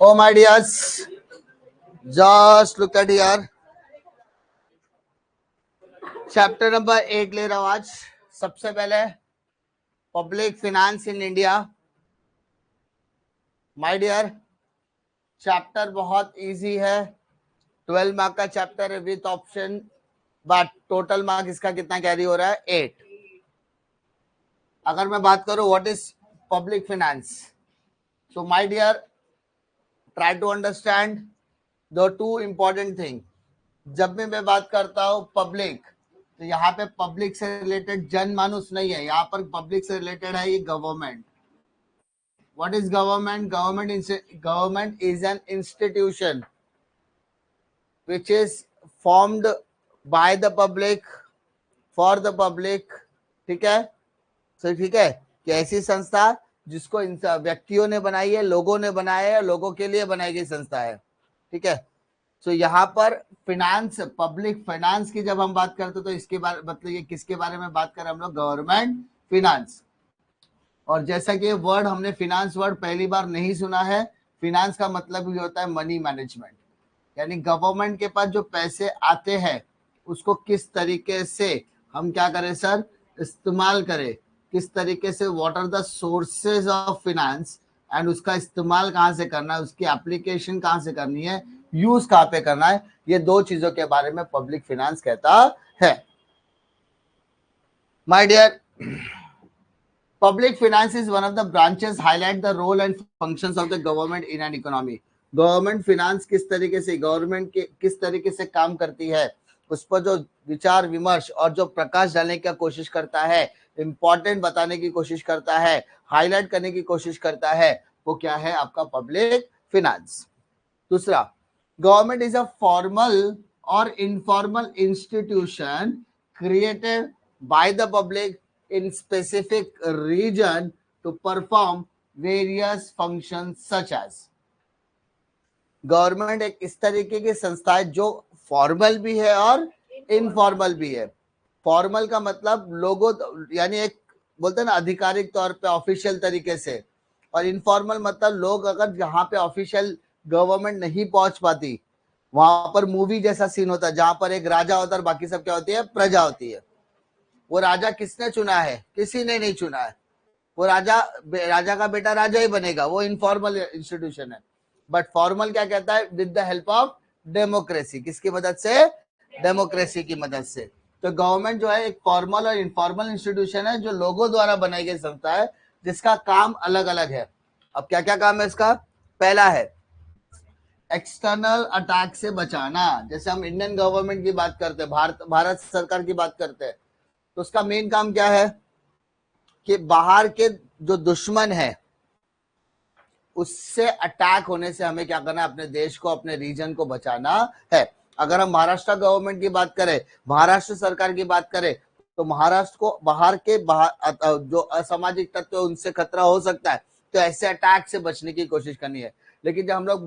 Oh my dears, just look at here. Chapter number 8 ले रहा हूं आज. सबसे पहले public finance in India. My dear, chapter बहुत इजी है. 12 मार्क का चैप्टर है with option, but total mark इसका कितना कैरी हो रहा है? 8. अगर मैं बात करूं what is public finance, so my dear try to understand the two important thing. जब भी मैं बात करता हूं पब्लिक, तो यहाँ पे पब्लिक से रिलेटेड जन मानुस नहीं है. यहाँ पर पब्लिक से रिलेटेड है ये government. What is government? Government is an institution which is formed by the public for the public. ठीक है, सो ठीक है कि ऐसी संस्था जिसको व्यक्तियों ने बनाई है, लोगों ने बनाया है, लोगों के लिए बनाई गई संस्था है. ठीक है, सो यहाँ पर फिनांस, पब्लिक फाइनेंस की जब हम बात करते तो इसके बारे मतलब ये किसके बारे में बात करें हम लोग? Government finance. और जैसा कि ये वर्ड हमने फिनांस वर्ड पहली बार नहीं सुना है. फिनांस का मतलब ये होता है मनी मैनेजमेंट, यानी गवर्नमेंट के पास जो पैसे आते हैं उसको किस तरीके से हम क्या करें सर? इस्तेमाल करें. किस तरीके से, what are the sources of finance, and उसका इस्तेमाल कहाँ से करना है, उसकी एप्लीकेशन कहाँ से करनी है, यूज कहाँ पे करना है. ये दो चीजों के बारे में पब्लिक फिनेंस कहता है. My dear, public finance is one of the branches highlight the role and functions of the government in an economy. Government finance किस तरीके से, गवर्नमेंट के किस तरीके से काम करती है, उस पर जो विचार विमर्श और जो प्रकाश डालने की कोशिश करता है, इंपॉर्टेंट बताने की कोशिश करता है, हाईलाइट करने की कोशिश करता है, वो क्या है? आपका पब्लिक फिनेंस. दूसरा, गवर्नमेंट इज अ फॉर्मल और informal institution created by the public in specific region to perform various functions such as. Government एक इस तरीके की संस्था है जो फॉर्मल भी है और इनफॉर्मल भी है. फॉर्मल का मतलब लोगों, यानी एक बोलते हैं ना आधिकारिक तौर पे ऑफिशियल तरीके से, और इनफॉर्मल मतलब लोग अगर जहां पे ऑफिशियल गवर्नमेंट नहीं पहुंच पाती, वहां पर मूवी जैसा सीन होता है जहां पर एक राजा होता है और बाकी सब क्या होती है? प्रजा होती है. वो राजा किसने चुना है? किसी ने नहीं चुना है. वो राजा का बेटा राजा ही बनेगा. वो इनफॉर्मल इंस्टीट्यूशन है. बट फॉर्मल क्या कहता है? With the help of democracy. किसकी मदद से? डेमोक्रेसी की मदद से. तो गवर्नमेंट जो है एक फॉर्मल और इनफॉर्मल इंस्टीट्यूशन है जो लोगों द्वारा बनाई गई संस्था है जिसका काम अलग अलग है. अब क्या क्या काम है इसका? पहला है एक्सटर्नल अटैक से बचाना. जैसे हम इंडियन गवर्नमेंट की बात करते हैं, भारत सरकार की बात करते हैं, तो उसका मेन काम क्या है कि बाहर के जो दुश्मन है उससे अटैक होने से हमें क्या करना है? अपने देश को, अपने रीजन को बचाना है. अगर हम महाराष्ट्र गवर्नमेंट की बात करें, महाराष्ट्र सरकार की बात करें, तो महाराष्ट्र को बाहर जो असामाजिक तत्व है उनसे खतरा हो सकता है, तो ऐसे अटैक से बचने की कोशिश करनी है. लेकिन जब हम लोग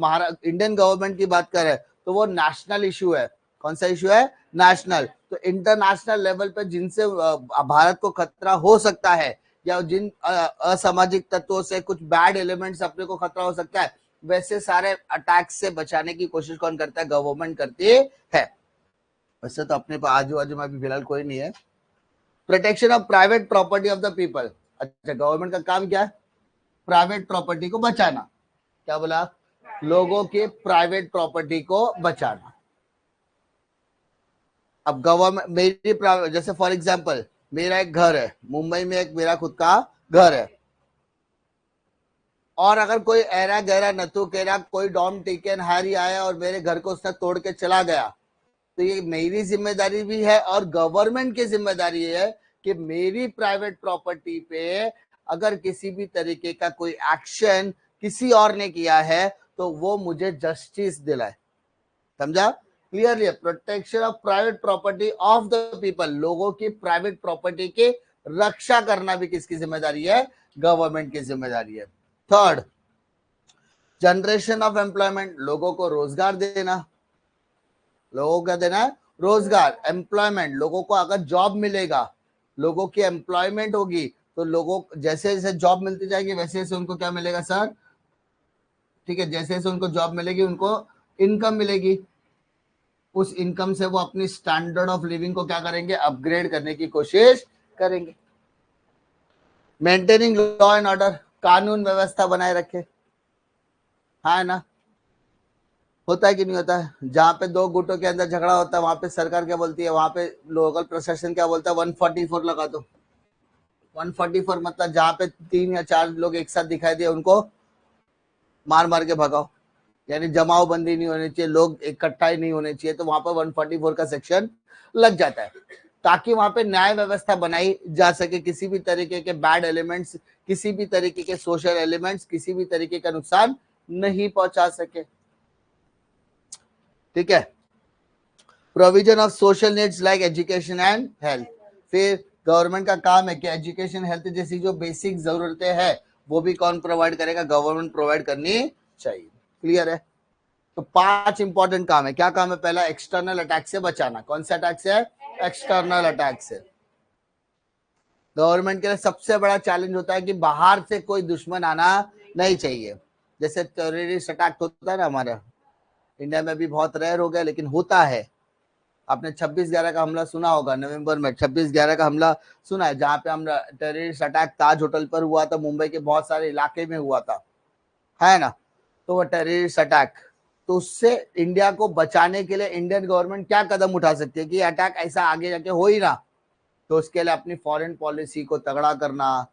इंडियन गवर्नमेंट की बात करें तो वो नेशनल इशू है. कौन सा इशू है? नेशनल. तो इंटरनेशनल लेवल पे जिनसे भारत को खतरा हो सकता है, या जिन असामाजिक तत्वों से कुछ बैड एलिमेंट्स अपने को खतरा हो सकता है, वैसे सारे अटैक से बचाने की कोशिश कौन करता है? गवर्नमेंट करती है. वैसे तो अपने आजू बाजू में अभी फिलहाल कोई नहीं है. Protection of private property of the people. अच्छा, गवर्नमेंट का काम क्या है? प्राइवेट प्रॉपर्टी को बचाना. क्या बोला? लोगों के प्राइवेट प्रॉपर्टी को बचाना. अब गवर्नमेंट मेरी, जैसे फॉर एग्जांपल मेरा एक घर है मुंबई में, एक मेरा खुद का घर है, और अगर कोई ऐरा गहरा नतु केरा कोई डॉम टिकन हारी आया और मेरे घर को उसने तोड़ के चला गया, तो ये मेरी जिम्मेदारी भी है और गवर्नमेंट की जिम्मेदारी है कि मेरी प्राइवेट प्रॉपर्टी पे अगर किसी भी तरीके का कोई एक्शन किसी और ने किया है तो वो मुझे जस्टिस दिलाए. समझा? Clearly, protection of private property of the people. लोगों की प्राइवेट प्रॉपर्टी की रक्षा करना भी किसकी जिम्मेदारी है? गवर्नमेंट की जिम्मेदारी है. Third, generation of employment. लोगों को रोजगार देना. लोगों को देना है रोजगार, एम्प्लॉयमेंट, लोगों को अगर जॉब मिलेगा, लोगों की एम्प्लॉयमेंट होगी, तो लोगों जैसे जैसे जॉब मिलती जाएगी वैसे वैसे उनको क्या मिलेगा सर? ठीक है, जैसे जैसे उनको जॉब मिलेगी उनको इनकम मिलेगी, उस इनकम से वो अपनी स्टैंडर्ड ऑफ लिविंग को क्या करेंगे? अपग्रेड करने की कोशिश करेंगे। मेंटेनिंग लॉ एंड ऑर्डर, कानून व्यवस्था बनाए रखे, हाँ ना? होता है कि नहीं होता है? जहां पे दो गुटों के अंदर झगड़ा होता है वहां पे सरकार क्या बोलती है? वहां पे लोकल प्रशासन क्या बोलता है? 144 लगा दो। 144 मतलब जहां पे 3 या 4 लोग एक साथ दिखाई दिए उनको मार मार के भगाओ, यानी जमाव बंदी नहीं होनी चाहिए, लोग इकट्ठा ही नहीं होने चाहिए, तो वहां पर 144 का सेक्शन लग जाता है, ताकि वहां पे न्याय व्यवस्था बनाई जा सके, किसी भी तरीके के बैड एलिमेंट्स, किसी भी तरीके के सोशल एलिमेंट्स किसी भी तरीके का नुकसान नहीं पहुंचा सके। ठीक है, provision of social needs like education and health, फिर गवर्नमेंट का काम है कि एजुकेशन हेल्थ जैसी जो बेसिक जरूरतें हैं वो भी कौन प्रोवाइड करेगा? गवर्नमेंट प्रोवाइड करनी चाहिए। क्लियर है? तो 5 इंपॉर्टेंट काम है। क्या काम है? पहला, एक्सटर्नल अटैक से बचाना। कौन से अटैक से? एक्सटर्नल अटैक से। गवर्नमेंट के लिए सबसे बड़ा चैलेंज होता है कि बाहर से कोई दुश्मन आना नहीं चाहिए। जैसे टेररिस्ट अटैक होता है ना, हमारा इंडिया में भी बहुत रेयर हो गया लेकिन होता है। आपने 26/11 का हमला सुना होगा, नवंबर में 26/11 का हमला सुना है, जहां पे हम टेररिस्ट अटैक ताज होटल पर हुआ था, मुंबई के बहुत सारे इलाके में हुआ था, है ना? तो वो टेररिस्ट अटैक, तो उससे इंडिया को बचाने के लिए इंडियन गवर्नमेंट क्या कदम उठा सकती है कि अटैक ऐसा आगे जाके हो ही ना? तो उसके लिए अपनी फॉरेन पॉलिसी को तगड़ा करना,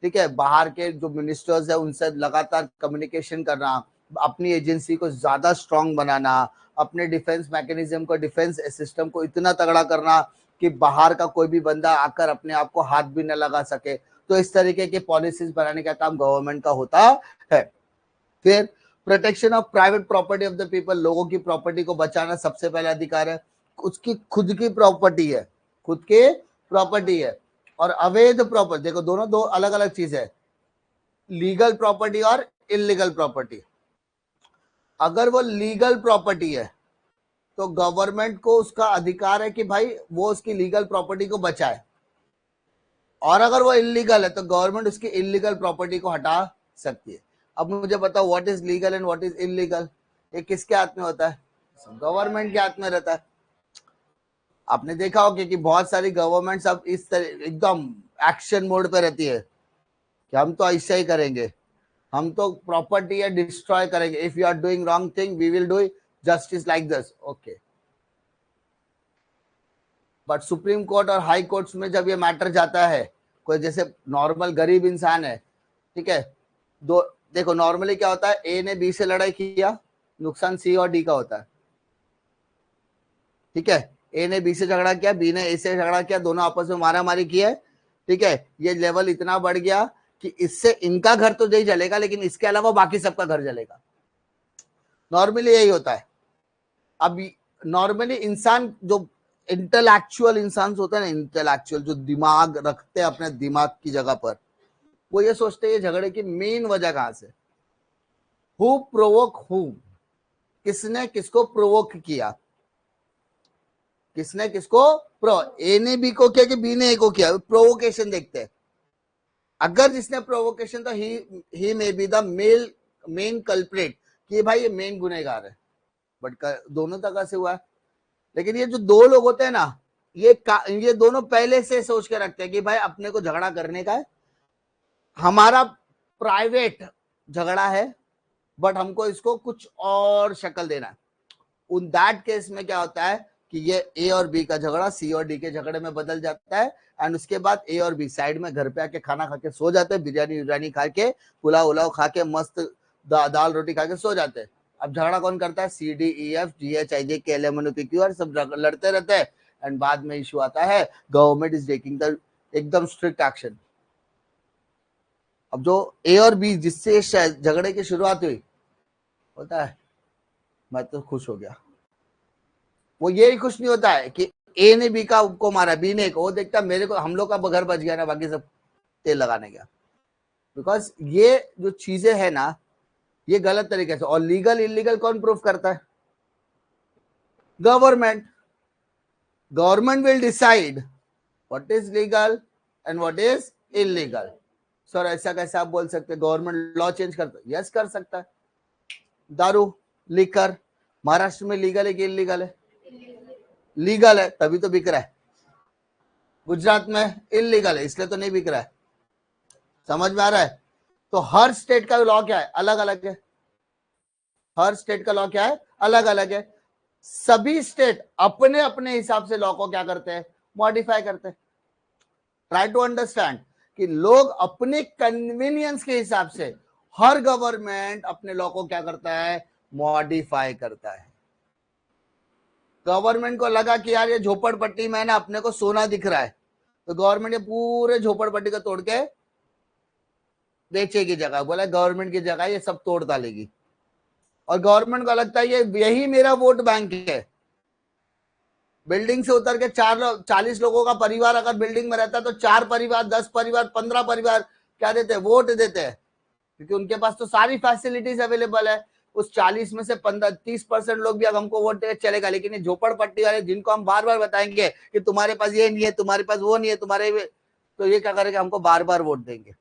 ठीक है, बाहर के जो मिनिस्टर्स है उनसे लगातार कम्युनिकेशन करना, अपनी एजेंसी को ज्यादा स्ट्रांग बनाना, अपने डिफेंस मैकेनिज्म को, डिफेंस सिस्टम को इतना तगड़ा करना कि बाहर का कोई भी बंदा आकर अपने आप को हाथ भी न लगा सके। तो इस तरीके के पॉलिसीज बनाने का काम गवर्नमेंट का होता है। फिर protection of private property of the people, लोगों की प्रॉपर्टी को बचाना सबसे पहला अधिकार है। उसकी खुद की प्रॉपर्टी है, खुद की प्रॉपर्टी है, और अवैध प्रॉपर्टी, देखो दोनों दो अलग अलग चीज है, लीगल प्रॉपर्टी और इलीगल प्रॉपर्टी। अगर वो लीगल प्रॉपर्टी है तो गवर्नमेंट को उसका अधिकार है कि भाई वो उसकी लीगल प्रॉपर्टी को बचाए, और अगर वो इलीगल है तो गवर्नमेंट उसकी इलीगल प्रॉपर्टी को हटा सकती है। अब मुझे बताओ what is legal and what is illegal, ये किसके हाथ में होता है? गवर्नमेंट के हाथ में रहता है। आपने देखा होगा कि बहुत सारी गवर्नमेंट्स अब इस तरह एकदम एक्शन मोड पे रहती है कि हम तो ऐसा ही करेंगे, हम तो प्रॉपर्टी है डिस्ट्रॉय करेंगे, if you are doing wrong thing we will do justice like this, okay. But supreme court और हाई कोर्ट्स में जब ये मैटर जाता है, कोई जैसे नॉर्मल गरीब इंसान है, ठीक है, दो देखो नॉर्मली क्या होता है, ए ने बी से लड़ाई किया, नुकसान सी और डी का होता है, ठीक है। ए ने बी से झगड़ा किया, बी ने ए से झगड़ा किया, दोनों आपस में मारा मारी की है, ठीक है, ये लेवल इतना बढ़ गया कि इससे इनका घर तो नहीं जलेगा लेकिन इसके अलावा बाकी सबका घर जलेगा। नॉर्मली यही होता है। अब नॉर्मली इंसान जो इंटेलेक्चुअल इंसान होता है ना, इंटेलेक्चुअल जो दिमाग रखते हैं अपने दिमाग की जगह पर, वो ये सोचते हैं झगड़े की मेन वजह कहां से, हु प्रोवोक हु, किसने किसको प्रोवोक किया, किसने किसको ए ने बी को किया कि बी ने ए को किया, प्रोवोकेशन देखते हैं। अगर जिसने प्रोवोकेशन तो ही may be the main culprit, कि भाई ये मेन गुनहगार है, बट दोनों तरह से हुआ है। लेकिन ये जो दो लोग होते हैं ना, ये दोनों पहले से सोच के रखते हैं कि भाई अपने को झगड़ा करने का है, हमारा प्राइवेट झगड़ा है, बट हमको इसको कुछ और शक्ल देना है। उन दैट केस में क्या होता है कि ये ए और बी का झगड़ा सी और डी के झगड़े में बदल जाता है, एंड उसके बाद ए और बी साइड में घर पे आके खाना खा के सो जाते हैं, बिरयानी खा के, पुलाव उलाव खा के, मस्त दाल रोटी खा के सो जाते हैं। अब झगड़ा कौन करता है? C D E F G H I J K L M N O P Q R, सब लड़ते रहते हैं, एंड बाद में इशू आता है, गवर्नमेंट इज टेकिंग द एकदम स्ट्रिक्ट एक्शन। अब जो ए और बी जिससे झगड़े की शुरुआत हुई, होता है मैं तो खुश हो गया, वो यही खुश नहीं होता है कि ए ने बी का को मारा, बी ने को, वो देखता मेरे को, हम लोग का घर बच गया ना, बाकी सब तेल लगाने गया। बिकॉज ये जो चीजें है ना, ये गलत तरीके से, और लीगल इलीगल कौन प्रूफ करता है? Government. Government will decide what is legal and what is illegal. Sir ऐसा कैसे आप बोल सकते, गवर्नमेंट लॉ चेंज करता है? यस कर सकता है। दारू, लिकर महाराष्ट्र में लीगल है कि इलीगल है? लीगल है, तभी तो बिक रहा है। गुजरात में इलीगल है, इसलिए तो नहीं बिक रहा है। समझ में आ रहा है? तो हर स्टेट का लॉ क्या है? अलग अलग है। हर स्टेट का लॉ क्या है? अलग अलग है। सभी स्टेट अपने अपने हिसाब से लॉ को क्या करते हैं? मॉडिफाई करते हैं। ट्राई टू अंडरस्टैंड कि लोग अपने कन्वीनियंस के हिसाब से, हर गवर्नमेंट अपने लॉ को क्या करता है? मॉडिफाई करता है। गवर्नमेंट को लगा कि यार ये झोपड़पट्टी में ना अपने को सोना दिख रहा है, तो गवर्नमेंट ये पूरे झोपड़पट्टी को तोड़ के बेचेगी जगह। बोला गवर्नमेंट की जगह ये सब तोड़ डालेगी, और गवर्नमेंट को लगता है ये यही मेरा वोट बैंक है। बिल्डिंग से उतर के 40 लोगों का परिवार अगर बिल्डिंग में रहता है तो 4 परिवार, 10 परिवार, 15 परिवार क्या देते हैं? वोट देते हैं, क्योंकि उनके पास तो सारी फैसिलिटीज अवेलेबल है। उस 40 में से 15-30% लोग भी अगर हमको वोट देंगे चलेगा, लेकिन ये झोपड़पट्टी वाले जिनको हम बार बार बताएंगे कि तुम्हारे पास ये नहीं है, तुम्हारे पास वो नहीं है, तुम्हारे, तो ये क्या करेंगे? हमको बार बार वोट देंगे।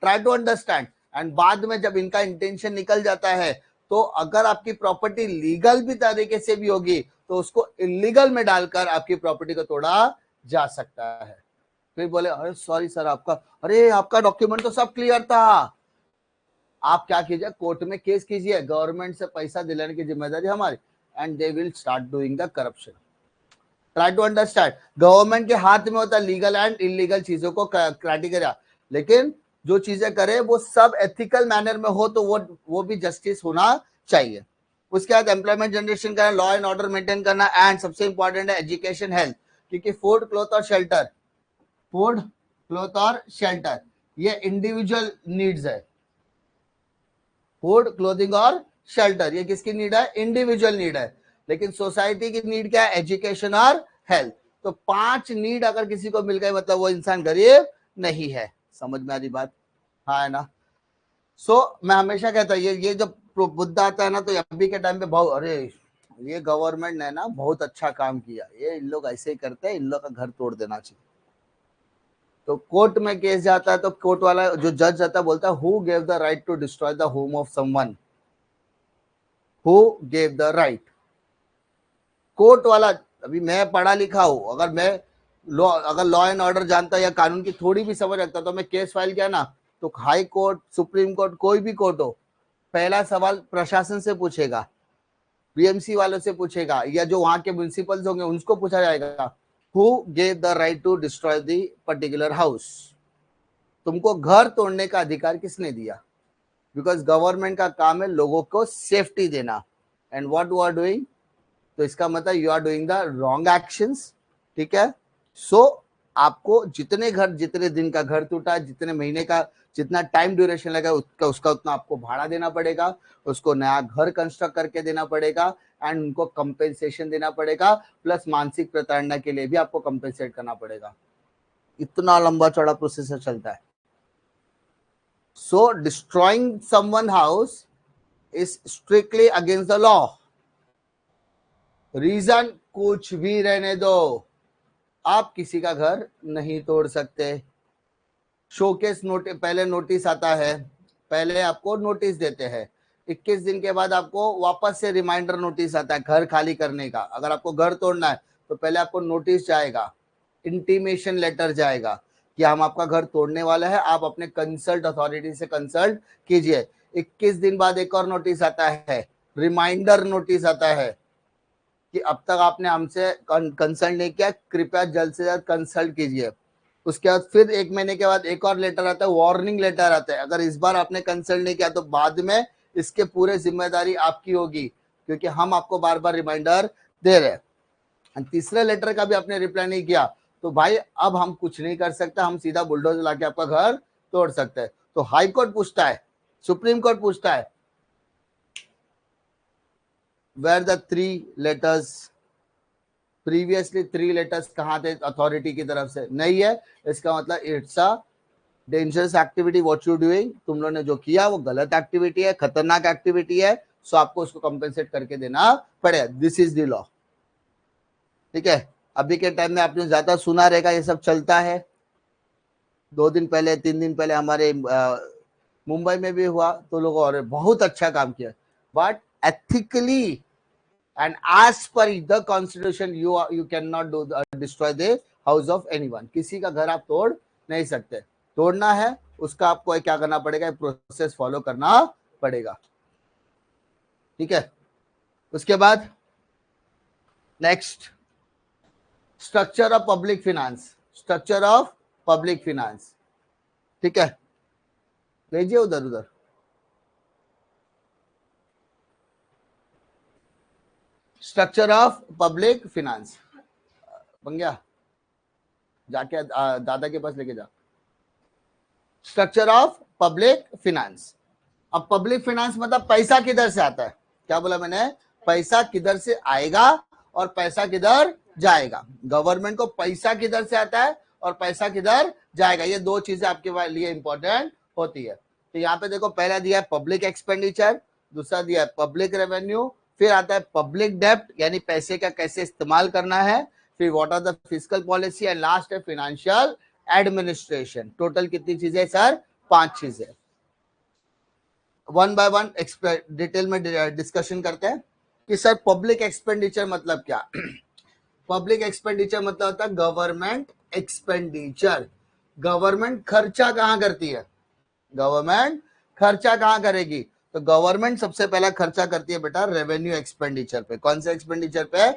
Try to understand. एंड बाद में जब इनका इंटेंशन निकल जाता है, तो अगर आपकी प्रॉपर्टी लीगल भी तरीके से भी होगी तो उसको इलीगल में डालकर आपकी प्रॉपर्टी को तोड़ा जा सकता है। फिर बोले अरे सॉरी सर, आपका डॉक्यूमेंट तो सब क्लियर था। आप क्या कीजिए? कोर्ट में केस कीजिए, गवर्नमेंट से पैसा दिलाने की जिम्मेदारी हमारी, and they will start doing the corruption. Try to understand. Government के हाथ में होता है लीगल एंड इलीगल चीजों को क्राइटेरिया, लेकिन जो चीजें करे वो सब एथिकल मैनर में हो, तो वो भी जस्टिस होना चाहिए। उसके बाद एम्प्लॉयमेंट जनरेशन करना, लॉ एंड ऑर्डर मेंटेन करना, एंड सबसे इंपॉर्टेंट है एजुकेशन, हेल्थ। क्योंकि फूड, क्लॉथ और शेल्टर, फूड, क्लॉथ और शेल्टर ये इंडिविजुअल नीड्स है। फूड, क्लोथिंग और शेल्टर ये किसकी नीड है? इंडिविजुअल नीड है। लेकिन सोसाइटी की नीड क्या है? एजुकेशन और हेल्थ। तो 5 नीड अगर किसी को मिल गए मतलब वो इंसान गरीब नहीं है। समझ में आ रही बात? हाँ है ना? मैं हमेशा कहता हूँ ये जब मुद्दा आता है ना, तो अभी के टाइम पे बहुत, अरे ये गवर्नमेंट ने ना बहुत अच्छा काम किया, ये इन लोग ऐसे ही करते हैं, इन लोग का घर तोड़ देना चाहिए। तो कोर्ट में केस जाता है तो कोर्ट वाला जो जज जाता है बोलता है who gave the right to destroy the home of someone? Who gave the right? Court वाला। अभी मैं पढ़ा लिखा हूं, अगर लॉ एंड ऑर्डर जानता या कानून की थोड़ी भी समझ रखता तो मैं केस फाइल किया ना, तो हाई कोर्ट, सुप्रीम कोर्ट, कोई भी कोर्ट हो, पहला सवाल प्रशासन से पूछेगा, बीएमसी वालों से पूछेगा, या जो वहां के म्युनिसिपल्स होंगे उनको पूछा जाएगा who gave the right to destroy the particular house? तुमको घर तोड़ने का अधिकार किसने दिया? बिकॉज गवर्नमेंट का काम है लोगों को सेफ्टी देना, and what you are doing, तो इसका मतलब you are doing the wrong actions. ठीक है? आपको जितने दिन का घर टूटा, जितने महीने का, जितना टाइम ड्यूरेशन लगा उसका उतना आपको भाड़ा देना पड़ेगा, उसको नया घर कंस्ट्रक्ट करके देना पड़ेगा, एंड उनको कंपेंसेशन देना पड़ेगा, प्लस मानसिक प्रताड़ना के लिए भी आपको कंपेंसेट करना पड़ेगा। इतना लंबा चौड़ा प्रोसेसर चलता है। So destroying someone's house is strictly against the law. Reason कुछ भी रहने दो, आप किसी का घर नहीं तोड़ सकते। शोकेस नोटिस, पहले नोटिस आता है, पहले आपको नोटिस देते हैं, 21 दिन के बाद आपको वापस से रिमाइंडर नोटिस आता है घर खाली करने का। अगर आपको घर तोड़ना है तो पहले आपको नोटिस जाएगा, इंटीमेशन लेटर जाएगा कि हम आपका घर तोड़ने वाले हैं, आप अपने कंसल्ट अथॉरिटी से कंसल्ट कीजिए। 21 दिन बाद एक और नोटिस आता है, रिमाइंडर नोटिस आता है कि अब तक आपने हमसे कंसल्ट नहीं किया, कृपया जल्द से जल्द कंसल्ट कीजिए। उसके बाद फिर 1 महीने के बाद एक और लेटर आता है, वार्निंग लेटर आता है, अगर इस बार आपने कंसल्ट नहीं किया तो बाद में इसके पूरे जिम्मेदारी आपकी होगी, क्योंकि हम आपको बार बार रिमाइंडर दे रहे हैं। तीसरे लेटर का भी आपने रिप्लाई नहीं किया तो भाई अब हम कुछ नहीं कर सकते, हम सीधा बुलडोजर लाके आपका घर तोड़ सकते हैं। तो हाई कोर्ट पूछता है, सुप्रीम कोर्ट पूछता है, where the 3 letters, previously 3 letters कहां थे अथॉरिटी की तरफ से? नहीं है, इसका मतलब it's a dangerous activity what you doing, तुम लोगों ने जो किया वो गलत एक्टिविटी है, खतरनाक एक्टिविटी है, सो आपको उसको कंपेंसेट करके देना पड़ेगा। This is the law. ठीक है, अभी के टाइम में आपने ज्यादा सुना रहेगा, ये सब चलता है। 2 दिन पहले 3 दिन पहले हमारे मुंबई में भी हुआ, तो लोगों और बहुत अच्छा काम किया, but ethically and as per the constitution you can not do destroy the house of anyone. किसी का घर आप तोड़ नहीं सकते, तोड़ना है उसका आपको क्या करना पड़ेगा, प्रोसेस फॉलो करना पड़ेगा। ठीक है, उसके बाद next, structure of public finance. Structure of public finance, ठीक है, भेजिए उधर उधर। स्ट्रक्चर ऑफ पब्लिक फिनांस बन गया, जाके दादा के पास लेके जा। Structure of public finance. अब पब्लिक फिनांस मतलब पैसा किधर से आता है, क्या बोला मैंने, पैसा किधर से आएगा और पैसा किधर जाएगा। गवर्नमेंट को पैसा किधर से आता है और पैसा किधर जाएगा, ये दो चीजें आपके लिए इंपॉर्टेंट होती है। तो यहाँ पे देखो, पहला दिया है पब्लिक एक्सपेंडिचर, दूसरा दिया है पब्लिक रेवेन्यू, फिर आता है पब्लिक डेप्ट यानी पैसे का कैसे इस्तेमाल करना है, फिर what are the fiscal policy, and last है फिनेंशियल एडमिनिस्ट्रेशन। टोटल कितनी चीजें सर, 5 चीजें। वन बाय वन डिटेल में डिस्कशन करते हैं कि सर पब्लिक एक्सपेंडिचर मतलब क्या। पब्लिक एक्सपेंडिचर मतलब होता है गवर्नमेंट एक्सपेंडिचर। गवर्नमेंट खर्चा कहां करती है, गवर्नमेंट खर्चा कहां करेगी, तो गवर्नमेंट सबसे पहला खर्चा करती है बेटा रेवेन्यू एक्सपेंडिचर पे। कौन से एक्सपेंडिचर पे,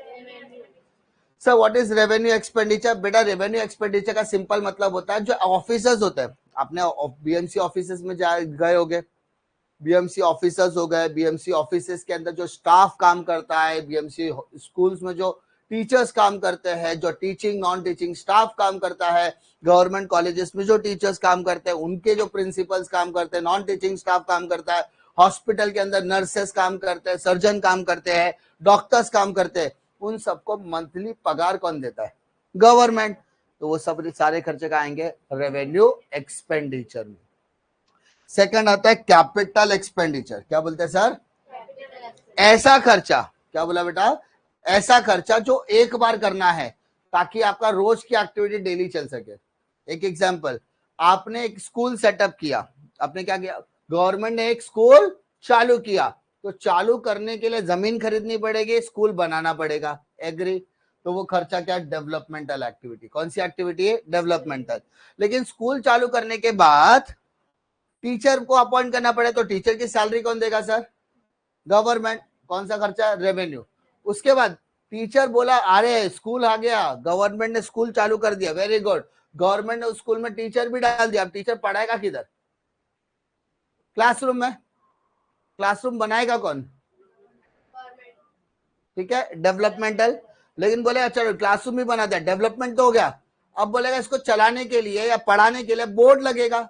sir what is revenue expenditure. बेटा रेवेन्यू एक्सपेंडिचर का सिंपल मतलब होता है जो ऑफिसर्स होते हैं, आपने बीएमसी ऑफिसर्स में गए होगे, बीएमसी ऑफिसर्स हो गए, बीएमसी ऑफिसेस के अंदर जो स्टाफ काम करता है, बीएमसी स्कूल्स में जो टीचर्स काम करते हैं, जो टीचिंग नॉन टीचिंग स्टाफ काम करता है, गवर्नमेंट कॉलेजेस में जो टीचर्स काम करते हैं, उनके जो प्रिंसिपल्स काम करते हैं, नॉन टीचिंग स्टाफ काम करता है, हॉस्पिटल के अंदर नर्सेस काम करते हैं, सर्जन काम करते हैं, डॉक्टर्स काम करते हैं, उन सबको मंथली पगार कौन देता है, गवर्नमेंट। तो वो सब सारे खर्चे का आएंगे रेवेन्यू एक्सपेंडिचर में। सेकंड आता है कैपिटल एक्सपेंडिचर। क्या बोलते हैं सर, ऐसा खर्चा, क्या बोला बेटा, ऐसा खर्चा जो एक बार करना है ताकि आपका रोज की एक्टिविटी डेली चल सके। एक एग्जांपल, आपने एक स्कूल सेटअप किया, आपने क्या किया, गवर्नमेंट ने एक स्कूल चालू किया, तो चालू करने के लिए जमीन खरीदनी पड़ेगी, स्कूल बनाना पड़ेगा, एग्री। तो वो खर्चा क्या, डेवलपमेंटल एक्टिविटी। कौन सी एक्टिविटी है, डेवलपमेंटल। लेकिन स्कूल चालू करने के बाद टीचर को अपॉइंट करना पड़े, तो टीचर की सैलरी कौन देगा सर, गवर्नमेंट। कौन सा खर्चा, रेवेन्यू। उसके बाद टीचर बोला अरे स्कूल आ गया, गवर्नमेंट ने स्कूल चालू कर दिया, वेरी गुड, गवर्नमेंट ने उस स्कूल में टीचर भी डाल दिया, अब टीचर पढ़ाएगा किधर, क्लासरूम में। क्लासरूम बनाएगा कौन, ठीक है, डेवलपमेंटल। लेकिन बोले अच्छा क्लासरूम भी बना दिया, डेवलपमेंट तो हो गया, अब बोलेगा इसको चलाने के लिए या पढ़ाने के लिए बोर्ड लगेगा,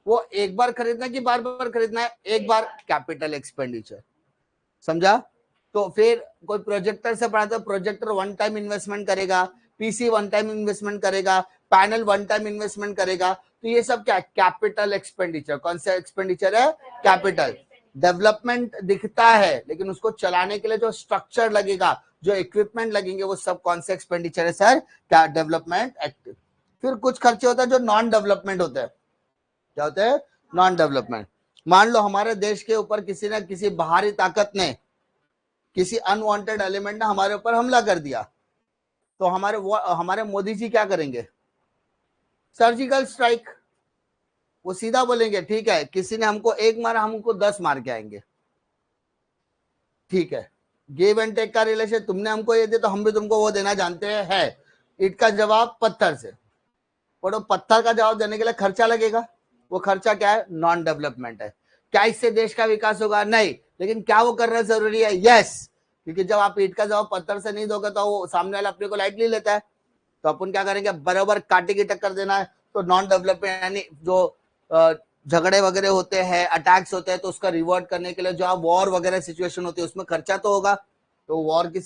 वो एक बार खरीदना कि बार बार खरीदना है, एक बार, कैपिटल एक्सपेंडिचर। समझा। तो फिर कोई प्रोजेक्टर से पढ़ाता है, प्रोजेक्टर वन टाइम इन्वेस्टमेंट करेगा, पीसी वन टाइम इन्वेस्टमेंट करेगा, पैनल वन टाइम इन्वेस्टमेंट करेगा, तो ये सब क्या, कैपिटल एक्सपेंडिचर। कौन सा एक्सपेंडिचर है, कैपिटल। डेवलपमेंट दिखता है लेकिन उसको चलाने के लिए जो स्ट्रक्चर लगेगा, जो इक्विपमेंट लगेंगे, वो सब कौन से एक्सपेंडिचर है सर, क्या, डेवलपमेंट एक्टिव। फिर कुछ खर्चे होते हैं जो नॉन डेवलपमेंट होते हैं, क्या होते हैं, नॉन डेवलपमेंट। मान लो हमारे देश के ऊपर किसी न किसी बाहरी ताकत ने, किसी अनवांटेड एलिमेंट ने हमारे ऊपर हमला कर दिया, तो हमारे मोदी जी क्या करेंगे, सर्जिकल स्ट्राइक। वो सीधा बोलेंगे ठीक है, किसी ने हमको एक मारा, हमको 10 मार के आएंगे, ठीक है, गिव एंड टेक का रिलेशन, तुमने हमको ये दिया तो हम भी तुमको वो देना जानते हैं, है। ईट का जवाब पत्थर से, और पत्थर का जवाब देने के लिए खर्चा लगेगा, वो खर्चा क्या है, नॉन डेवलपमेंट है। क्या इससे देश का विकास होगा, नहीं, लेकिन क्या वो करना जरूरी है, यस। क्योंकि जब आप ईट का जवाब पत्थर से नहीं दोगे तो वो सामने वाला अपने को लाइटली लेता है, तो अपन क्या करेंगे, बराबर काटे की टक्कर देना है। तो नॉन डेवलपमेंट यानी जो झगड़े वगैरह होते हैं, अटैक्स होते हैं, तो उसका रिवर्ट करने के लिए जो आप वॉर वगैरह सिचुएशन होती है उसमें खर्चा तो होगा, तो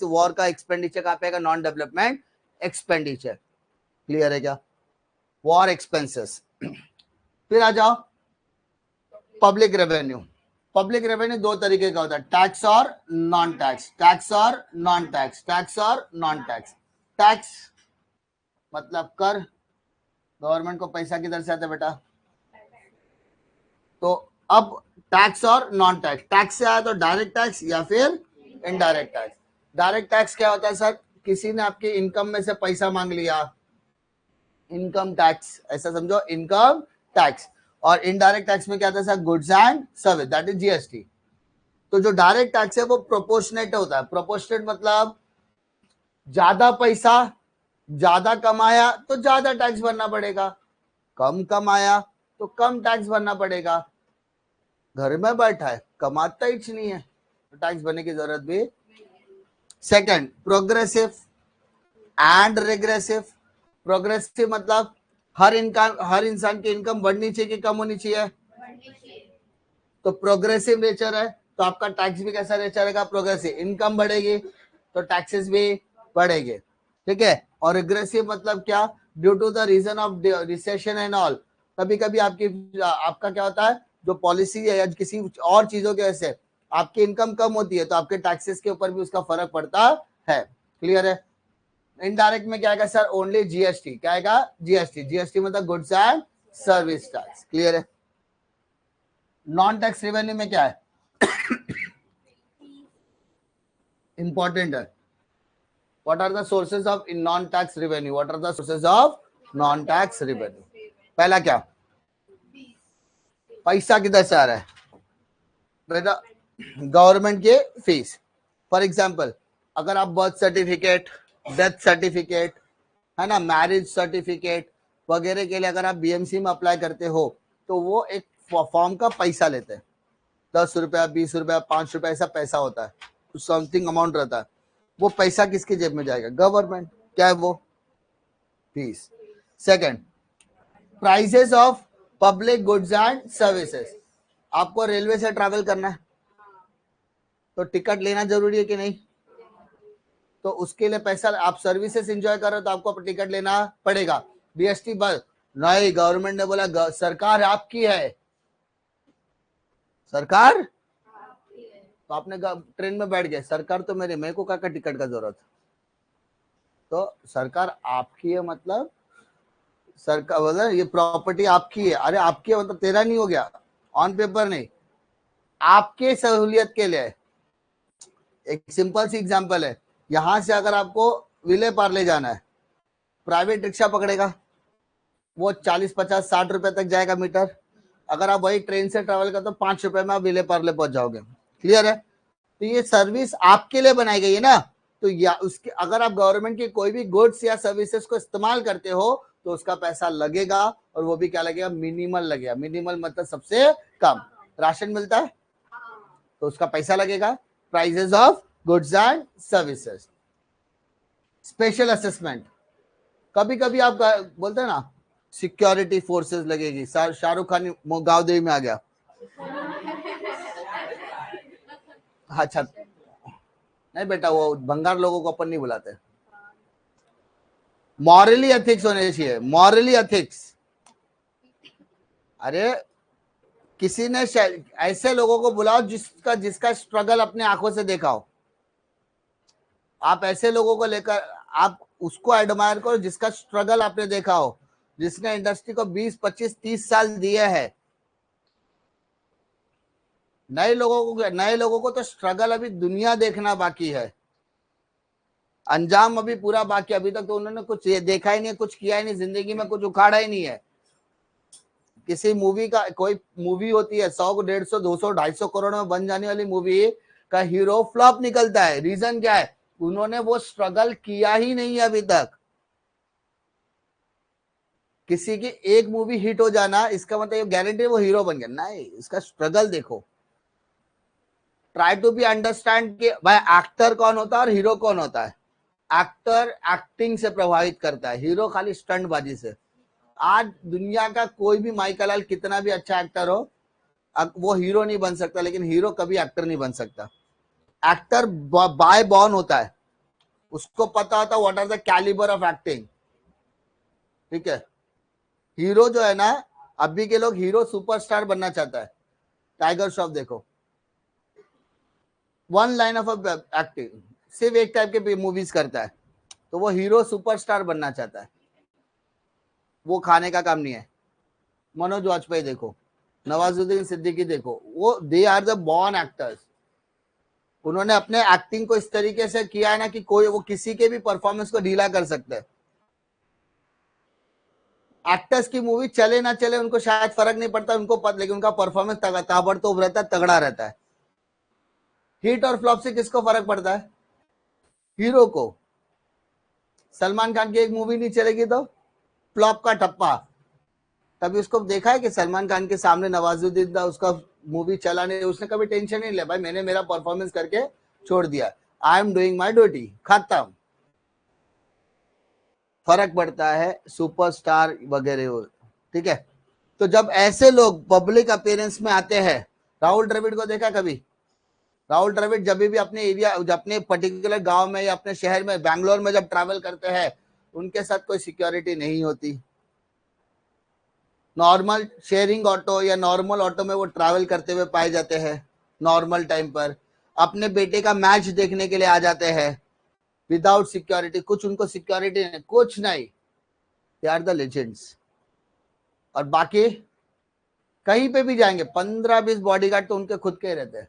वॉर का एक्सपेंडिचर कहाँ पे आएगा, नॉन डेवलपमेंट एक्सपेंडिचर। क्लियर है क्या, वॉर एक्सपेंसेस। फिर आ जाओ पब्लिक रेवेन्यू। पब्लिक रेवेन्यू दो तरीके का होता है, टैक्स और नॉन टैक्स, टैक्स और नॉन टैक्स, टैक्स और नॉन टैक्स। टैक्स मतलब कर, गवर्नमेंट को पैसा किधर से आता है बेटा? तो अब टैक्स और नॉन टैक्स, टैक्स से आया तो डायरेक्ट टैक्स या फिर इनडायरेक्ट टैक्स। डायरेक्ट टैक्स क्या होता है सर? किसी ने आपकी इनकम में से पैसा मांग लिया, इनकम टैक्स, ऐसा समझो, इनकम टैक्स। और इनडायरेक्ट टैक्स में क्या आता है sir? Goods and service, that is GST. तो जो डायरेक्ट टैक्स है वो प्रोपोर्शनेट होता है। प्रोपोर्शनेट मतलब ज्यादा पैसा, ज्यादा कमाया तो ज्यादा टैक्स भरना पड़ेगा, कम कमाया तो कम टैक्स भरना पड़ेगा। घर में बैठा है, कमाता ही नहीं है, तो टैक्स भरने की जरूरत भी। Second, progressive and regressive. Progressive मतलब हर इंसान की इनकम बढ़नी चाहिए कि कम होनी चाहिए? तो प्रोग्रेसिव नेचर है, तो आपका टैक्स भी कैसा नेचर रहेगा? प्रोग्रेसिव। इनकम बढ़ेगी तो टैक्सेस भी बढ़ेंगे, ठीक है। और रिग्रेसिव मतलब क्या? Due to the reason of recession and all, कभी कभी आपका क्या होता है, जो पॉलिसी है या किसी और चीजों की वजह से आपकी इनकम कम होती है तो आपके टैक्सेस के ऊपर भी उसका फर्क पड़ता है। क्लियर है? इनडायरेक्ट में क्या आएगा सर? Only GST. क्या आएगा? जीएसटी। जीएसटी मतलब goods and service tax. Clear है? नॉन टैक्स रेवेन्यू में क्या है? इंपॉर्टेंट है। What are the sources of in non-tax revenue? What are the sources of non-tax revenue? पहला क्या? पैसा किधर से आ रहा है बेटा? गवर्नमेंट के फीस। फॉर एग्जाम्पल, अगर आप बर्थ सर्टिफिकेट, डेथ सर्टिफिकेट, है ना, मैरिज सर्टिफिकेट वगैरह के लिए अगर आप बीएमसी में अप्लाई करते हो तो वो एक फॉर्म का पैसा लेते हैं, 10 रुपया, 20 रुपया, 5 रुपया, ऐसा पैसा होता है, कुछ समथिंग अमाउंट रहता है। वो पैसा किसकी जेब में जाएगा? गवर्नमेंट। क्या है वो? Fees. Second, prices of public goods and services. आपको रेलवे से ट्रैवल करना है तो टिकट लेना जरूरी है कि नहीं? तो उसके लिए पैसा, आप सर्विसेज एंजॉय कर रहे हो तो आपको टिकट लेना पड़ेगा। बीएसटी बस नहीं, गवर्नमेंट ने बोला सरकार आपकी है, सरकार, तो आपने ट्रेन में बैठ गए, सरकार तो मेरे को क्या टिकट का जरूरत? तो सरकार आपकी है मतलब सरकार बोला ये प्रॉपर्टी आपकी है। अरे आपकी है मतलब तेरा नहीं हो गया, ऑन पेपर नहीं, आपके सहूलियत के लिए। एक सिंपल सी एग्जांपल है, यहां से अगर आपको विले पार्ले जाना है, प्राइवेट रिक्शा पकड़ेगा, वो 40, 50, 60 रुपए तक जाएगा मीटर। अगर आप वही ट्रेन से ट्रेवल करते तो 5 रुपए में आप विले पार्ले पहुंच जाओगे। क्लियर है? तो ये सर्विस आपके लिए बनाई गई है ना, तो या उसके अगर आप गवर्नमेंट की कोई भी गुड्स या सर्विसेज को इस्तेमाल करते हो तो उसका पैसा लगेगा, और वो भी क्या लगेगा? मिनिमल लगेगा। मिनिमल मतलब सबसे कम। राशन मिलता है तो उसका पैसा लगेगा। Prices of goods and services. Special assessment, कभी कभी आप बोलते हैं ना सिक्योरिटी फोर्सेस लगेगी, शाहरुख खान गांवदेवी में आ गया। अच्छा नहीं बेटा, वो भंगार लोगों को अपन नहीं बुलाते। मॉरली एथिक्स होने चाहिए, मॉरली एथिक्स। अरे किसी ने ऐसे लोगों को बुलाओ जिसका स्ट्रगल अपने आंखों से देखा हो। आप ऐसे लोगों को लेकर आप उसको एडमायर करो जिसका स्ट्रगल आपने देखा हो, जिसने इंडस्ट्री को 20, 25, 30 साल दिए हैं। नए लोगों को तो स्ट्रगल अभी दुनिया देखना बाकी है, अंजाम अभी पूरा बाकी। अभी तक तो उन्होंने कुछ देखा ही नहीं, कुछ किया ही नहीं, जिंदगी में कुछ उखाड़ा ही नहीं है। किसी मूवी का, कोई मूवी होती है 100, 150, 200, 250 करोड़ में बन जाने वाली मूवी का हीरो फ्लॉप निकलता है। रीजन क्या है? उन्होंने वो स्ट्रगल किया ही नहीं है अभी तक। किसी की एक मूवी हिट हो जाना इसका मतलब गारंटी वो हीरो बन गया नहीं, इसका स्ट्रगल देखो। ट्राई टू बी अंडरस्टैंड कि भाई एक्टर कौन होता है और हीरो कौन होता है। एक्टर एक्टिंग से प्रभावित करता है, हीरो खाली स्टंटबाजी से। आज दुनिया का कोई भी माइकल कितना भी अच्छा एक्टर हो, वो हीरो नहीं बन सकता, लेकिन हीरो कभी एक्टर नहीं बन सकता। एक्टर बाय बॉर्न होता है, उसको पता होता है what are the calibre of acting. ठीक है? हीरो जो है ना, अभी के लोग हीरो सुपरस्टार बनना चाहता है। टाइगर श्रॉफ देखो, वन लाइन ऑफ एक्टिंग, सिर्फ एक टाइप के मूवीज करता है, तो वो हीरो सुपरस्टार बनना चाहता है, वो खाने का काम नहीं है। मनोज वाजपेयी देखो, नवाजुद्दीन सिद्दीकी देखो, वो they are the born actors. उन्होंने अपने एक्टिंग को इस तरीके से किया है ना कि कोई वो किसी के भी परफॉर्मेंस को ढीला कर सकते हैं। एक्टर्स की मूवी चले ना चले उनको शायद फर्क नहीं पड़ता, उनको पता, लेकिन उनका परफॉर्मेंस ताबड़तोड़ रहता है, तगड़ा रहता है। हिट और फ्लॉप से किसको फर्क पड़ता है? हीरो को। सलमान खान की एक मूवी नहीं चलेगी तो फ्लॉप का ठप्पा। कभी उसको देखा है कि सलमान खान के सामने नवाजुद्दीन दा उसका मूवी चला नहीं, उसने कभी टेंशन नहीं लिया, भाई मैंने मेरा परफॉर्मेंस करके छोड़ दिया, I am doing my duty, खत्म। फर्क पड़ता है सुपरस्टार वगैरह, ठीक है। तो जब ऐसे लोग पब्लिक अपीयरेंस में आते हैं, राहुल द्रविड़ को देखा कभी? राहुल द्रविड़ जब भी अपने एरिया, अपने पर्टिकुलर गांव में या अपने शहर में, बैंगलोर में जब ट्रैवल करते हैं, उनके साथ कोई सिक्योरिटी नहीं होती। नॉर्मल शेयरिंग ऑटो या नॉर्मल ऑटो में वो ट्रैवल करते हुए पाए जाते हैं, नॉर्मल टाइम पर अपने बेटे का मैच देखने के लिए आ जाते हैं, विदाउट सिक्योरिटी। कुछ उनको सिक्योरिटी नहीं, कुछ नहीं, दे आर द लेजेंड्स। और बाकी कहीं पे भी जाएंगे 15-20 बॉडीगार्ड तो उनके खुद के रहते हैं।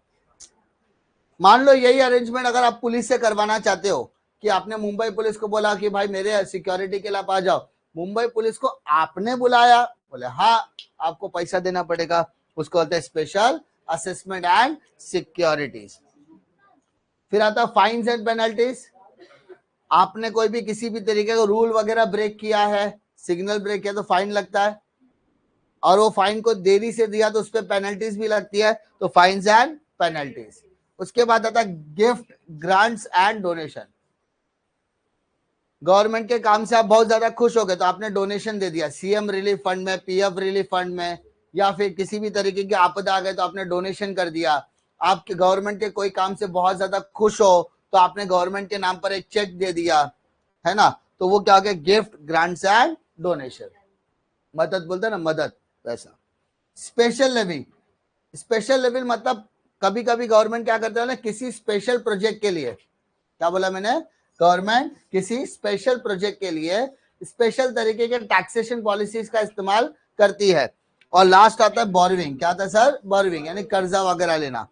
मान लो यही अरेंजमेंट अगर आप पुलिस से करवाना चाहते हो, कि आपने मुंबई पुलिस को बोला कि भाई मेरे सिक्योरिटी के लिए आप आ जाओ, मुंबई पुलिस को आपने बुलाया, बोले हाँ आपको पैसा देना पड़ेगा, उसको बोलते हैं स्पेशल असेसमेंट एंड सिक्योरिटीज। फिर आता फाइन्स एंड पेनल्टीज। आपने कोई भी किसी भी तरीके का रूल वगैरह ब्रेक किया है, सिग्नल ब्रेक किया तो फाइन लगता है, और वो फाइन को देरी से दिया तो उस पर पेनल्टीज भी लगती है, तो फाइन्स एंड पेनल्टीज। उसके बाद आता है gift, grants and donation. Government के काम से आप बहुत ज्यादा खुश हो गए तो आपने डोनेशन दे दिया, सीएम रिलीफ फंड में, पीएफ रिलीफ फंड में, या फिर किसी भी तरीके की आपदा आ गए तो आपने डोनेशन कर दिया। आपके गवर्नमेंट के कोई काम से बहुत ज्यादा खुश हो तो आपने गवर्नमेंट के नाम पर एक चेक दे दिया, है ना, तो वो क्या हो गया? Gift, grants and donation. मदद बोलते हैं ना, मदद, वैसा। स्पेशल लेवी, स्पेशल लेवी मतलब कभी कभी गवर्नमेंट क्या करता है ना, किसी स्पेशल प्रोजेक्ट के लिए, क्या बोला मैंने, गवर्नमेंट किसी स्पेशल प्रोजेक्ट के लिए स्पेशल तरीके के टैक्सेशन पॉलिसीज का इस्तेमाल करती है। और लास्ट आता है बोरोविंग। क्या आता है सर? बोरोविंग, यानी कर्जा वगैरह लेना।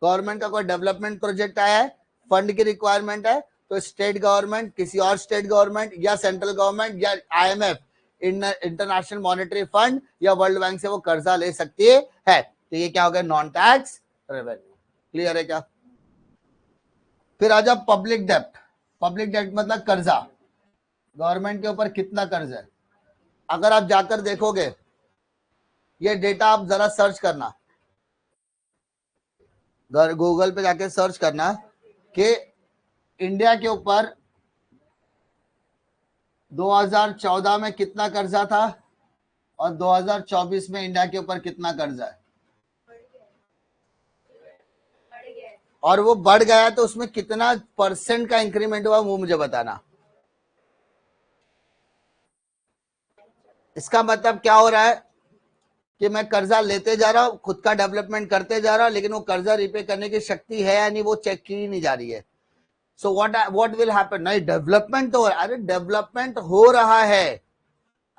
गवर्नमेंट का कोई डेवलपमेंट प्रोजेक्ट आया है, फंड की रिक्वायरमेंट है, तो स्टेट गवर्नमेंट, किसी और स्टेट गवर्नमेंट या सेंट्रल गवर्नमेंट या IMF, इंटरनेशनल मॉनेटरी फंड या वर्ल्ड बैंक से वो कर्जा ले सकती है। तो ये क्या हो गया? Non tax revenue. क्लियर है क्या? फिर आ जाओ पब्लिक डेप्ट। पब्लिक डेप्ट मतलब कर्जा, गवर्नमेंट के ऊपर कितना कर्ज है। अगर आप जाकर देखोगे, ये डेटा आप जरा सर्च करना, गूगल पे जाके सर्च करना कि इंडिया के ऊपर 2014 में कितना कर्जा था और 2024 में इंडिया के ऊपर कितना कर्जा है, और वो बढ़ गया तो उसमें कितना % का इंक्रीमेंट हुआ, वो मुझे बताना। इसका मतलब क्या हो रहा है कि मैं कर्जा लेते जा रहा हूं, खुद का डेवलपमेंट करते जा रहा हूं, लेकिन वो कर्जा रिपे करने की शक्ति है या नहीं वो चेक की नहीं जा रही है। So what will happen? नहीं, डेवलपमेंट तो हो रहा है। अरे डेवलपमेंट हो रहा है।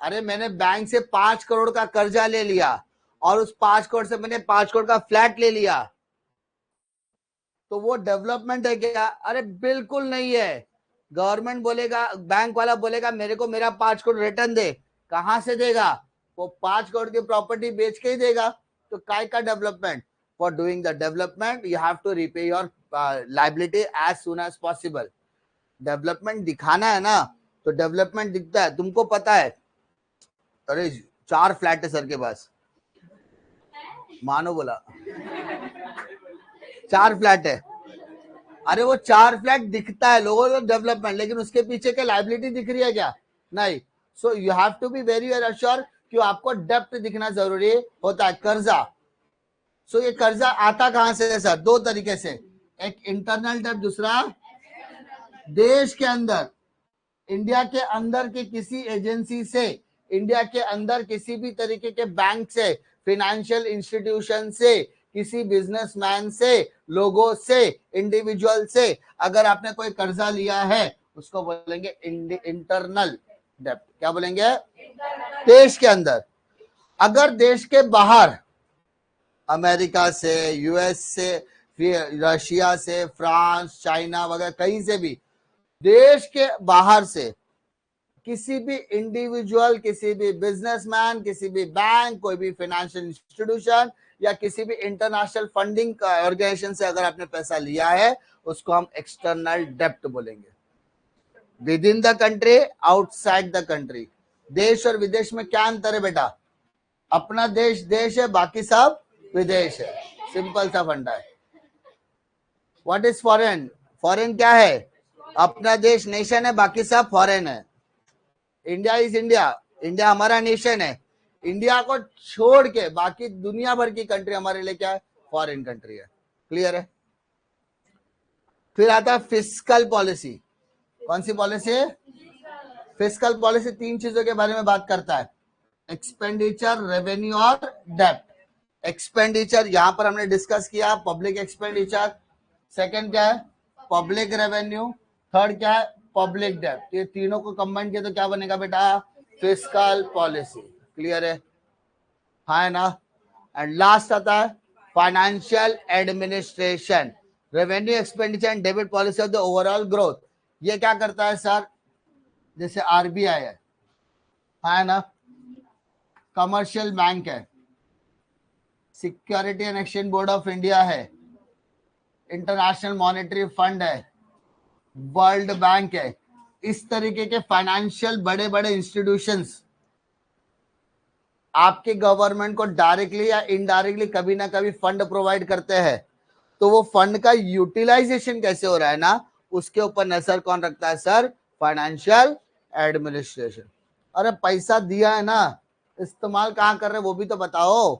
अरे मैंने बैंक से 5 करोड़ का कर्जा ले लिया और उस 5 करोड़ से मैंने 5 करोड़ का फ्लैट ले लिया, तो वो डेवलपमेंट है क्या? अरे बिल्कुल नहीं है। गवर्नमेंट बोलेगा, बैंक वाला बोलेगा मेरे को मेरा 5 करोड़ रिटर्न दे, कहां से देगा? वो 5 करोड़ की प्रॉपर्टी बेच के ही देगा। तो काय का development? For doing the development you have to repay your liability as soon as possible. Development दिखाना है ना, तो डेवलपमेंट दिखता है, तुमको पता है। अरे 4 फ्लैट है सर के पास, मानो बोला 4 फ्लैट है। अरे वो 4 फ्लैट दिखता है लोगों को डेवलपमेंट, लेकिन उसके पीछे क्या लायबिलिटी दिख रही है क्या? नहीं। So you have to be very very sure कि आपको डेप्ट दिखना जरूरी होता है, कर्जा। सो ये कर्जा आता कहां से है सर? 2 तरीके से, एक इंटरनल डेप्ट, दूसरा देश के अंदर, इंडिया के अंदर की किसी एजेंसी से, इंडिया के अंदर किसी भी तरीके के बैंक से, फाइनेंशियल इंस्टीट्यूशन से, किसी बिजनेसमैन से, लोगों से, इंडिविजुअल से अगर आपने कोई कर्जा लिया है उसको बोलेंगे इंटरनल डेब्ट। क्या बोलेंगे? देश के अंदर। अगर देश के बाहर, अमेरिका से, यूएस से, रशिया से, फ्रांस, चाइना वगैरह कहीं से भी, देश के बाहर से किसी भी इंडिविजुअल, किसी भी बिजनेसमैन, किसी भी बैंक, कोई भी फाइनेंशियल इंस्टीट्यूशन या किसी भी इंटरनेशनल फंडिंग ऑर्गेनाइजेशन से अगर आपने पैसा लिया है उसको हम एक्सटर्नल डेब्ट बोलेंगे। With in the country, outside the country. देश और विदेश में क्या अंतर है बेटा? अपना देश देश है, बाकी सब विदेश है। सिंपल सा फंडा है। What is foreign? फॉरेन क्या है? अपना देश नेशन है, बाकी सब फॉरेन है। इंडिया इज इंडिया, इंडिया हमारा नेशन है। इंडिया को छोड़ के बाकी दुनिया भर की कंट्री हमारे लिए क्या है? फॉरेन कंट्री है। क्लियर है? फिर आता है फिस्कल पॉलिसी। कौन सी पॉलिसी है? फिस्कल पॉलिसी तीन चीजों के बारे में बात करता है, एक्सपेंडिचर, रेवेन्यू और डेब्ट। एक्सपेंडिचर यहां पर हमने डिस्कस किया, पब्लिक एक्सपेंडिचर। सेकंड क्या है? Public revenue. थर्ड क्या है? पब्लिक डेब्ट। ये तीनों को कंबाइन किया तो क्या बनेगा बेटा? Fiscal policy. क्लियर है? हाँ है ना? एंड लास्ट आता है financial administration, revenue, expenditure and debit policy of the overall growth. ये क्या करता है सर? जैसे आरबीआई है, हाँ है ना, कमर्शियल बैंक है, security and exchange board of India है, इंटरनेशनल मॉनेटरी फंड है, वर्ल्ड बैंक है। इस तरीके के फाइनेंशियल बड़े बड़े इंस्टीट्यूशंस आपके गवर्नमेंट को डायरेक्टली या इनडायरेक्टली कभी ना कभी फंड प्रोवाइड करते हैं। तो वो फंड का यूटिलाइजेशन कैसे हो रहा है ना, उसके ऊपर नजर कौन रखता है सर? Financial administration. अरे पैसा दिया है ना, इस्तेमाल कहाँ कर रहे वो भी तो बताओ,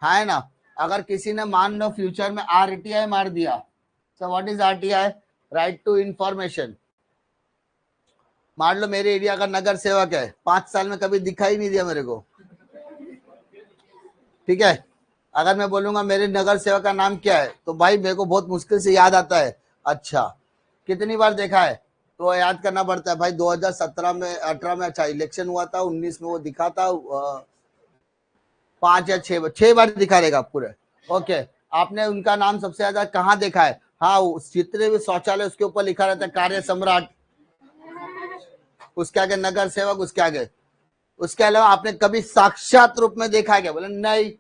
है ना? अगर किसी ने मान लो फ्यूचर में आरटीआई मार दिया, so what is RTI? Right to information. मान लो मेरे एरिया का नगर सेवक है, 5 साल में कभी दिखाई नहीं दिया मेरे को, ठीक है? अगर मैं बोलूंगा मेरे नगर सेवक का नाम क्या है, तो भाई मेरे को बहुत मुश्किल से याद आता है। अच्छा, कितनी बार देखा है तो याद करना पड़ता है भाई। 2017 में, 18 में, अच्छा इलेक्शन हुआ था, 19 में वो दिखा था, 5 या 6 बार दिखा रहेगा पूरे। ओके, आपने उनका नाम सबसे ज्यादा कहाँ देखा है? हाँ, जितने भी शौचालय उसके ऊपर लिखा रहता है कार्य सम्राट, उसके आगे नगर सेवक, उसके आगे। उसके अलावा आपने कभी साक्षात रूप में देखा है क्या? बोले नहीं।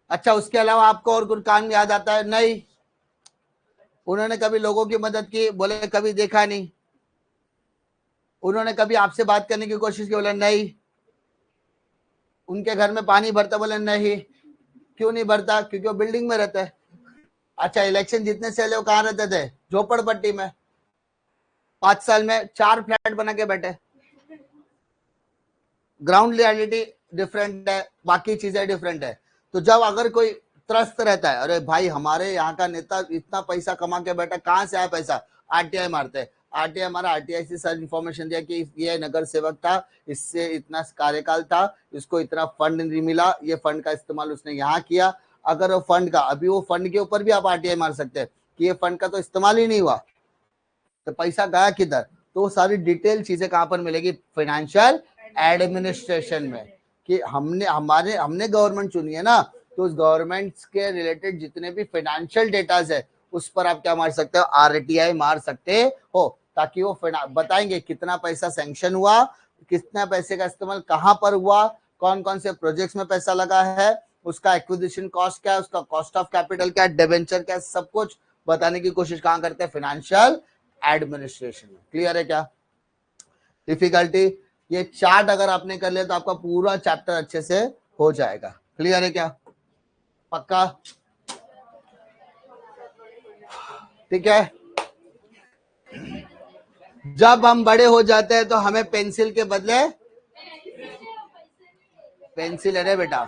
अच्छा, उसके अलावा आपको और कुछ काम याद आता है? नहीं। उन्होंने कभी लोगों की मदद की? बोले कभी देखा नहीं। उन्होंने कभी आपसे बात करने की कोशिश की? बोले नहीं। उनके घर में पानी भरता? बोले नहीं। क्यों नहीं भरता? क्योंकि वो बिल्डिंग में रहते हैं। अच्छा, इलेक्शन जीतने से वो कहाँ रहते थे? झोपड़पट्टी में। 5 साल में 4 फ्लैट बना के बैठे। ग्राउंड रियलिटी डिफरेंट है, बाकी चीजें डिफरेंट है। तो जब अगर कोई त्रस्त रहता है, अरे भाई हमारे यहाँ का नेता इतना पैसा कमा के बैठा, कहाँ से आया पैसा? आरटीआई मारते हैं। आरटीआई हमारा, आरटीआई से सर इन्फॉर्मेशन दिया कि ये नगर सेवक था, इससे इतना कार्यकाल था, इसको इतना फंड नहीं मिला, ये फंड का इस्तेमाल उसने यहाँ किया। अगर वो फंड का, अभी वो फंड के ऊपर भी आप आरटीआई मार सकते हैं कि ये फंड का तो इस्तेमाल ही नहीं हुआ, तो पैसा गया किधर? तो सारी डिटेल चीजें कहां पर मिलेगी? फाइनेंशियल एडमिनिस्ट्रेशन में। कि हमने गवर्नमेंट चुनी है ना, तो उस गवर्नमेंट के रिलेटेड जितने भी फाइनेंशियल डेटाज है उस पर आप क्या मार सकते हो? आरटीआई मार सकते हो, ताकि वो बताएंगे कितना पैसा सैंक्शन हुआ, कितना पैसे का इस्तेमाल कहां पर हुआ, कौन कौन से प्रोजेक्ट्स में पैसा लगा है, उसका एक्विजिशन कॉस्ट क्या है, उसका कॉस्ट ऑफ कैपिटल क्या है, डिबेंचर क्या है, सब कुछ बताने की कोशिश कहां करते हैं? फाइनेंशियल एडमिनिस्ट्रेशन में। क्लियर है क्या? डिफिकल्टी? ये चार्ट अगर आपने कर लिया तो आपका पूरा चैप्टर अच्छे से हो जाएगा। क्लियर है क्या? पक्का? ठीक है। जब हम बड़े हो जाते हैं तो हमें पेंसिल के बदले पेंसिल है बेटा,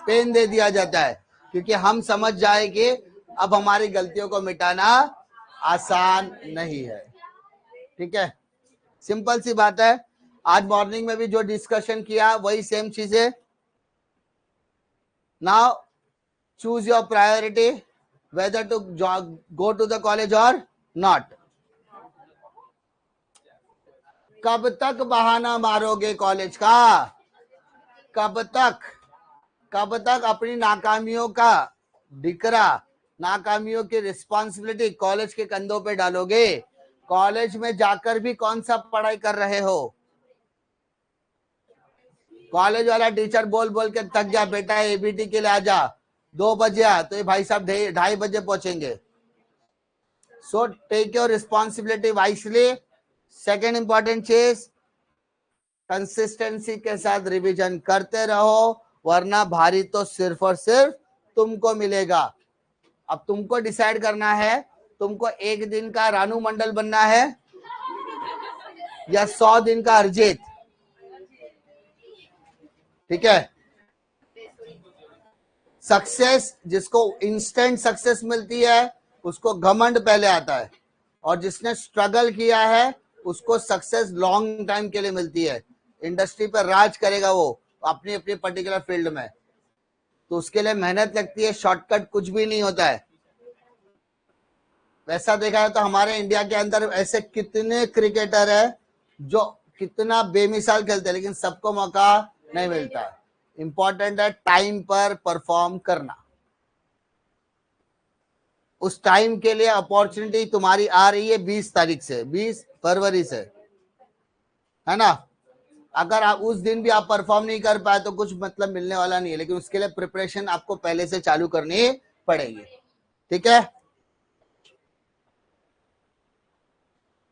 पेन दे दिया जाता है, क्योंकि हम समझ जाए कि अब हमारी गलतियों को मिटाना आसान नहीं है। ठीक है, सिंपल सी बात है। आज मॉर्निंग में भी जो डिस्कशन किया वही सेम चीजें now choose your priority whether to go to the college or not. कब तक बहाना मारोगे कॉलेज का? कब तक अपनी नाकामियों का डिकरा, नाकामियों की रिस्पॉन्सिबिलिटी कॉलेज के कंधों पे डालोगे? कॉलेज में जाकर भी कौन सा पढ़ाई कर रहे हो? कॉलेज वाला टीचर बोल बोल के थक गया, बेटा एबीटी के लिए आजा, 2 बजे आ, तो ये भाई साहब 2:30 बजे पहुंचेंगे. So take your responsibility wisely. Second important चीज, कंसिस्टेंसी के साथ रिवीजन करते रहो, वरना भारी तो सिर्फ और सिर्फ तुमको मिलेगा. अब तुमको डिसाइड करना है, तुमको 1 दिन का रानू मंडल बनना है या 100 दिन का अरिजीत. ठीक है. सक्सेस, जिसको इंस्टेंट सक्सेस मिलती है उसको घमंड पहले आता है, और जिसने स्ट्रगल किया है उसको सक्सेस लॉन्ग टाइम के लिए मिलती है. इंडस्ट्री पर राज करेगा वो अपनी अपनी पर्टिकुलर फील्ड में, तो उसके लिए मेहनत लगती है, शॉर्टकट कुछ भी नहीं होता है. वैसा देखा है तो हमारे इंडिया के अंदर ऐसे कितने क्रिकेटर है जो कितना बेमिसाल खेलते हैं, लेकिन सबको मौका नहीं मिलता है. इंपॉर्टेंट है टाइम पर परफॉर्म करना. उस टाइम के लिए अपॉर्चुनिटी तुम्हारी आ रही है 20 तारीख से, 20 फरवरी से, है ना. अगर आप उस दिन भी आप परफॉर्म नहीं कर पाए तो कुछ मतलब मिलने वाला नहीं है, लेकिन उसके लिए प्रिपरेशन आपको पहले से चालू करनी पड़ेगी. ठीक है.